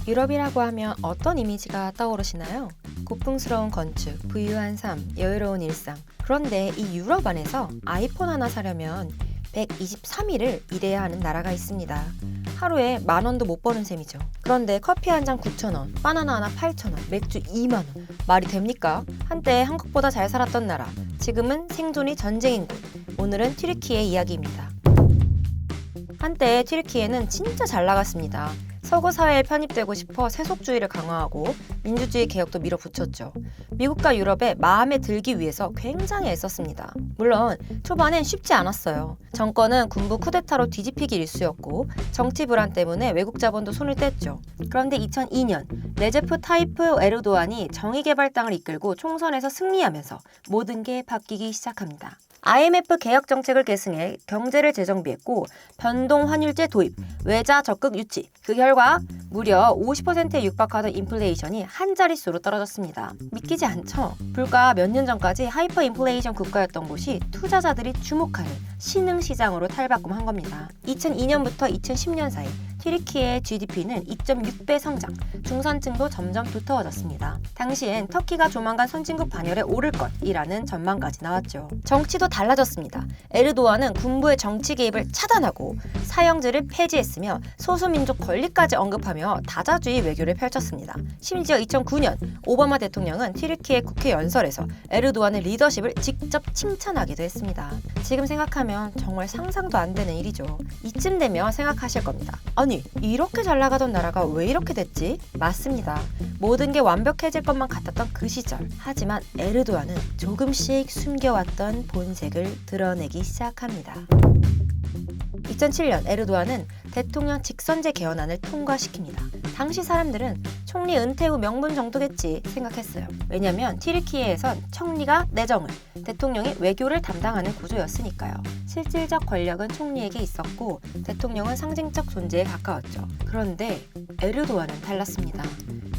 유럽이라고 하면 어떤 이미지가 떠오르시나요? 고풍스러운 건축, 부유한 삶, 여유로운 일상. 그런데 이 유럽 안에서 아이폰 하나 사려면 123일을 일해야 하는 나라가 있습니다. 하루에 10,000원도 못 버는 셈이죠. 그런데 커피 한 잔 9,000원, 바나나 하나 8,000원, 맥주 2만원. 말이 됩니까? 한때 한국보다 잘 살았던 나라, 지금은 생존이 전쟁인 곳. 오늘은 튀르키예 이야기입니다. 한때 튀르키예는 진짜 잘 나갔습니다. 서구 사회에 편입되고 싶어 세속주의를 강화하고 민주주의 개혁도 밀어붙였죠. 미국과 유럽에 마음에 들기 위해서 굉장히 애썼습니다. 물론 초반엔 쉽지 않았어요. 정권은 군부 쿠데타로 뒤집히기 일쑤였고 정치 불안 때문에 외국 자본도 손을 뗐죠. 그런데 2002년 레제프 타이프 에르도안이 정의개발당을 이끌고 총선에서 승리하면서 모든 게 바뀌기 시작합니다. IMF 개혁 정책을 계승해 경제를 재정비했고 변동 환율제 도입, 외자 적극 유치. 그 결과 무려 50%에 육박하던 인플레이션이 한 자릿수로 떨어졌습니다. 믿기지 않죠? 불과 몇 년 전까지 하이퍼 인플레이션 국가였던 곳이 투자자들이 주목하는 신흥시장으로 탈바꿈한 겁니다. 2002년부터 2010년 사이 튀르키예의 GDP는 2.6배 성장, 중산층도 점점 두터워졌습니다. 당시엔 터키가 조만간 선진국 반열에 오를 것이라는 전망까지 나왔죠. 정치도 달라졌습니다. 에르도안은 군부의 정치 개입을 차단하고 사형제를 폐지했으며 소수민족 권리까지 언급하며 다자주의 외교를 펼쳤습니다. 심지어 2009년 오바마 대통령은 튀르키예 국회 연설에서 에르도안의 리더십을 직접 칭찬하기도 했습니다. 지금 생각하면 정말 상상도 안 되는 일이죠. 이쯤 되면 생각하실 겁니다. 아니, 이렇게 잘 나가던 나라가 왜 이렇게 됐지? 맞습니다. 모든 게 완벽해질 것만 같았던 그 시절. 하지만 에르도안은 조금씩 숨겨왔던 본색을 드러내기 시작합니다. 2007년 에르도안은 대통령 직선제 개헌안을 통과시킵니다. 당시 사람들은 총리 은퇴 후 명분 정도겠지 생각했어요. 왜냐면 튀르키예에선 총리가 내정을, 대통령이 외교를 담당하는 구조였으니까요. 실질적 권력은 총리에게 있었고 대통령은 상징적 존재에 가까웠죠. 그런데 에르도안은 달랐습니다.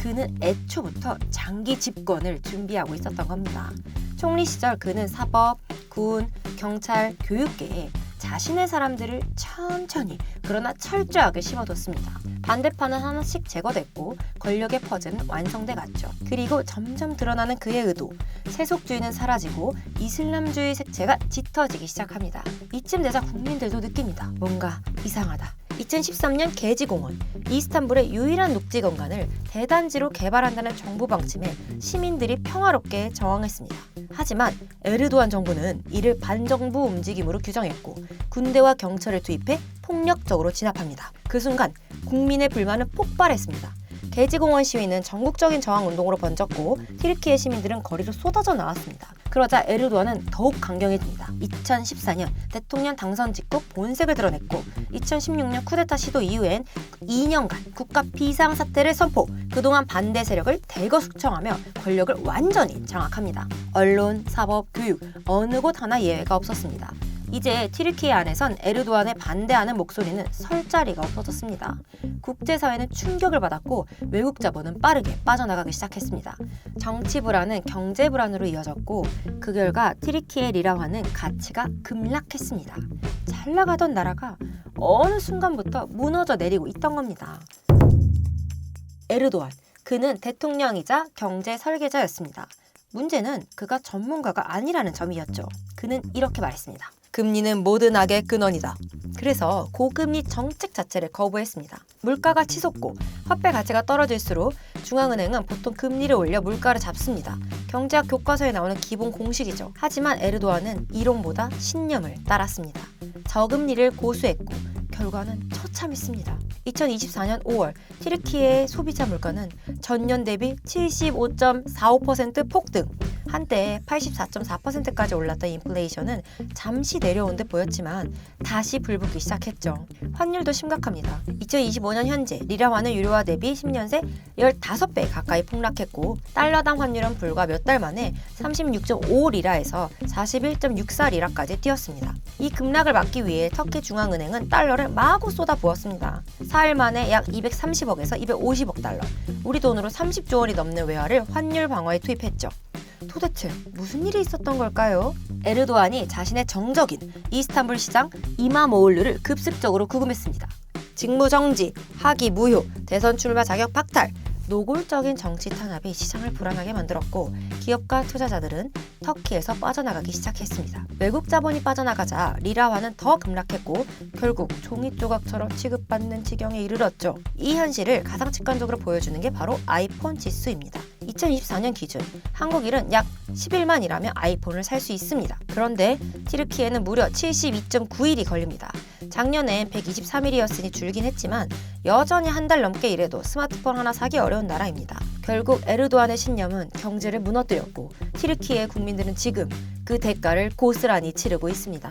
그는 애초부터 장기 집권을 준비하고 있었던 겁니다. 총리 시절 그는 사법, 군, 경찰, 교육계에 자신의 사람들을 천천히 그러나 철저하게 심어뒀습니다. 반대파는 하나씩 제거됐고 권력의 퍼즐은 완성돼 갔죠. 그리고 점점 드러나는 그의 의도. 세속주의는 사라지고 이슬람주의 색채가 짙어지기 시작합니다. 이쯤 되자 국민들도 느낍니다. 뭔가 이상하다. 2013년 게지공원, 이스탄불의 유일한 녹지 공간을 대단지로 개발한다는 정부 방침에 시민들이 평화롭게 저항했습니다. 하지만 에르도안 정부는 이를 반정부 움직임으로 규정했고 군대와 경찰을 투입해 폭력적으로 진압합니다. 그 순간 국민의 불만은 폭발했습니다. 게지공원 시위는 전국적인 저항운동으로 번졌고 튀르키예 시민들은 거리로 쏟아져 나왔습니다. 그러자 에르도안은 더욱 강경해집니다. 2014년 대통령 당선 직후 본색을 드러냈고 2016년 쿠데타 시도 이후엔 2년간 국가 비상사태를 선포, 그동안 반대 세력을 대거 숙청하며 권력을 완전히 장악합니다. 언론, 사법, 교육 어느 곳 하나 예외가 없었습니다. 이제 튀르키예 안에선 에르도안에 반대하는 목소리는 설 자리가 없어졌습니다. 국제사회는 충격을 받았고 외국 자본은 빠르게 빠져나가기 시작했습니다. 정치 불안은 경제 불안으로 이어졌고 그 결과 튀르키예 리라화는 가치가 급락했습니다. 잘 나가던 나라가 어느 순간부터 무너져 내리고 있던 겁니다. 에르도안, 그는 대통령이자 경제 설계자였습니다. 문제는 그가 전문가가 아니라는 점이었죠. 그는 이렇게 말했습니다. 금리는 모든 악의 근원이다. 그래서 고금리 정책 자체를 거부했습니다. 물가가 치솟고 화폐 가치가 떨어질수록 중앙은행은 보통 금리를 올려 물가를 잡습니다. 경제학 교과서에 나오는 기본 공식이죠. 하지만 에르도안은 이론보다 신념을 따랐습니다. 저금리를 고수했고 결과는 처참했습니다. 2024년 5월 튀르키예의 소비자 물가는 전년 대비 75.45% 폭등. 한때 84.4%까지 올랐던 인플레이션은 잠시 내려온 듯 보였지만 다시 불붙기 시작했죠. 환율도 심각합니다. 2025년 현재 리라화는 유료화 대비 10년 새 15배 가까이 폭락했고 달러당 환율은 불과 몇 달 만에 36.5리라에서 41.64리라까지 뛰었습니다. 이 급락을 막기 위해 터키 중앙은행은 달러를 마구 쏟아부었습니다. 4일 만에 약 230억에서 250억 달러, 우리 돈으로 30조 원이 넘는 외화를 환율 방어에 투입했죠. 도대체 무슨 일이 있었던 걸까요? 에르도안이 자신의 정적인 이스탄불 시장 이마모올루를 급습적으로 구금했습니다. 직무 정지, 학위 무효, 대선 출마 자격 박탈, 노골적인 정치 탄압이 시장을 불안하게 만들었고 기업과 투자자들은 터키에서 빠져나가기 시작했습니다. 외국 자본이 빠져나가자 리라화는 더 급락했고 결국 종이 조각처럼 취급받는 지경에 이르렀죠. 이 현실을 가장 직관적으로 보여주는 게 바로 아이폰 지수입니다. 2024년 기준 한국인은 약 11만이라면 아이폰을 살 수 있습니다. 그런데 튀르키예는 무려 72.9일이 걸립니다. 작년엔 123일이었으니 줄긴 했지만 여전히 한 달 넘게 일해도 스마트폰 하나 사기 어려운 나라입니다. 결국 에르도안의 신념은 경제를 무너뜨렸고 튀르키예 국민들은 지금 그 대가를 고스란히 치르고 있습니다.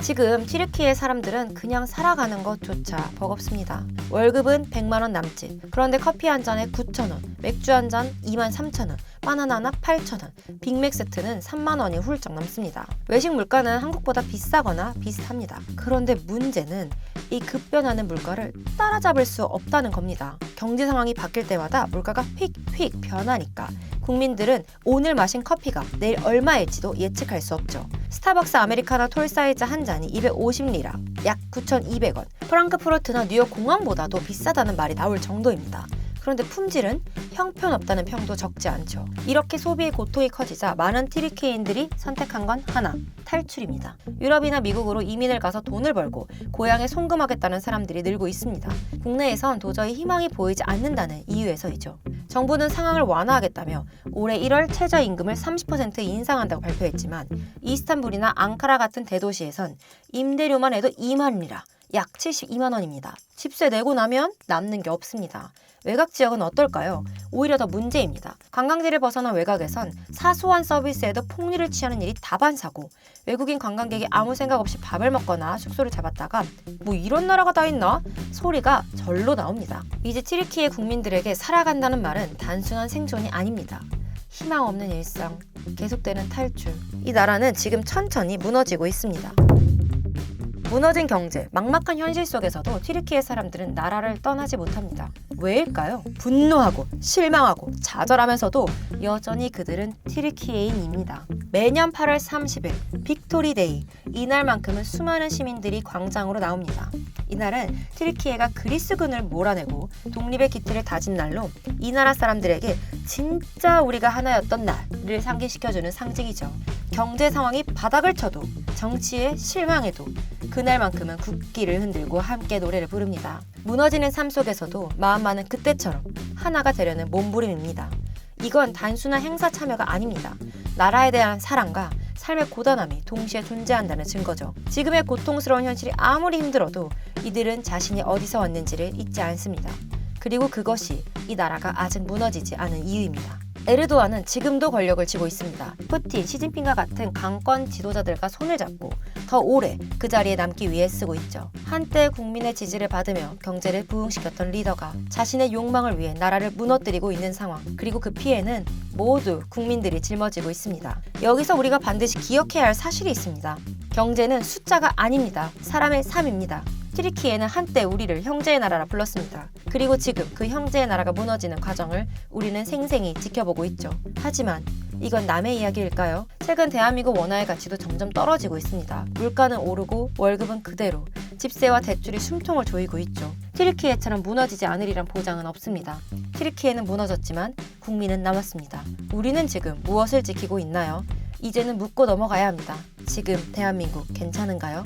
지금 튀르키예 사람들은 그냥 살아가는 것조차 버겁습니다. 월급은 100만 원 남짓. 그런데 커피 한 잔에 9,000원, 맥주 한 잔 23,000원, 바나나 하나 8,000원, 빅맥 세트는 3만 원이 훌쩍 넘습니다. 외식 물가는 한국보다 비싸거나 비슷합니다. 그런데 문제는 이 급변하는 물가를 따라잡을 수 없다는 겁니다. 경제 상황이 바뀔 때마다 물가가 휙휙 변하니까 국민들은 오늘 마신 커피가 내일 얼마일지도 예측할 수 없죠. 스타벅스 아메리카노 톨 사이즈 한 잔이 250리라, 약 9,200원. 프랑크푸르트나 뉴욕 공항보다도 비싸다는 말이 나올 정도입니다. 그런데 품질은 형편없다는 평도 적지 않죠. 이렇게 소비의 고통이 커지자 많은 튀르키예인들이 선택한 건 하나, 탈출입니다. 유럽이나 미국으로 이민을 가서 돈을 벌고 고향에 송금하겠다는 사람들이 늘고 있습니다. 국내에선 도저히 희망이 보이지 않는다는 이유에서이죠. 정부는 상황을 완화하겠다며 올해 1월 최저임금을 30% 인상한다고 발표했지만 이스탄불이나 앙카라 같은 대도시에선 임대료만 해도 2만 리라, 약 72만 원입니다. 집세 내고 나면 남는 게 없습니다. 외곽 지역은 어떨까요? 오히려 더 문제입니다. 관광지를 벗어난 외곽에선 사소한 서비스에도 폭리를 취하는 일이 다반사고 외국인 관광객이 아무 생각 없이 밥을 먹거나 숙소를 잡았다가 뭐 이런 나라가 다 있나? 소리가 절로 나옵니다. 이제 튀르키예 국민들에게 살아간다는 말은 단순한 생존이 아닙니다. 희망 없는 일상, 계속되는 탈출. 이 나라는 지금 천천히 무너지고 있습니다. 무너진 경제, 막막한 현실 속에서도 튀르키예 사람들은 나라를 떠나지 못합니다. 왜일까요? 분노하고 실망하고 좌절하면서도 여전히 그들은 튀르키예인입니다. 매년 8월 30일 빅토리데이, 이날만큼은 수많은 시민들이 광장으로 나옵니다. 이날은 튀르키예가 그리스군을 몰아내고 독립의 기틀을 다진 날로 이 나라 사람들에게 진짜 우리가 하나였던 날을 상기시켜주는 상징이죠. 경제 상황이 바닥을 쳐도 정치에 실망해도 그날만큼은 국기를 흔들고 함께 노래를 부릅니다. 무너지는 삶 속에서도 마음만은 그때처럼 하나가 되려는 몸부림입니다. 이건 단순한 행사 참여가 아닙니다. 나라에 대한 사랑과 삶의 고단함이 동시에 존재한다는 증거죠. 지금의 고통스러운 현실이 아무리 힘들어도 이들은 자신이 어디서 왔는지를 잊지 않습니다. 그리고 그것이 이 나라가 아직 무너지지 않은 이유입니다. 에르도안은 지금도 권력을 쥐고 있습니다. 푸틴, 시진핑과 같은 강권 지도자들과 손을 잡고 더 오래 그 자리에 남기 위해 쓰고 있죠. 한때 국민의 지지를 받으며 경제를 부흥시켰던 리더가 자신의 욕망을 위해 나라를 무너뜨리고 있는 상황, 그리고 그 피해는 모두 국민들이 짊어지고 있습니다. 여기서 우리가 반드시 기억해야 할 사실이 있습니다. 경제는 숫자가 아닙니다. 사람의 삶입니다. 튀르키예는 한때 우리를 형제의 나라라 불렀습니다. 그리고 지금 그 형제의 나라가 무너지는 과정을 우리는 생생히 지켜보고 있죠. 하지만 이건 남의 이야기일까요? 최근 대한민국 원화의 가치도 점점 떨어지고 있습니다. 물가는 오르고 월급은 그대로, 집세와 대출이 숨통을 조이고 있죠. 튀르키예처럼 무너지지 않으리란 보장은 없습니다. 튀르키예는 무너졌지만 국민은 남았습니다. 우리는 지금 무엇을 지키고 있나요? 이제는 묻고 넘어가야 합니다. 지금 대한민국 괜찮은가요?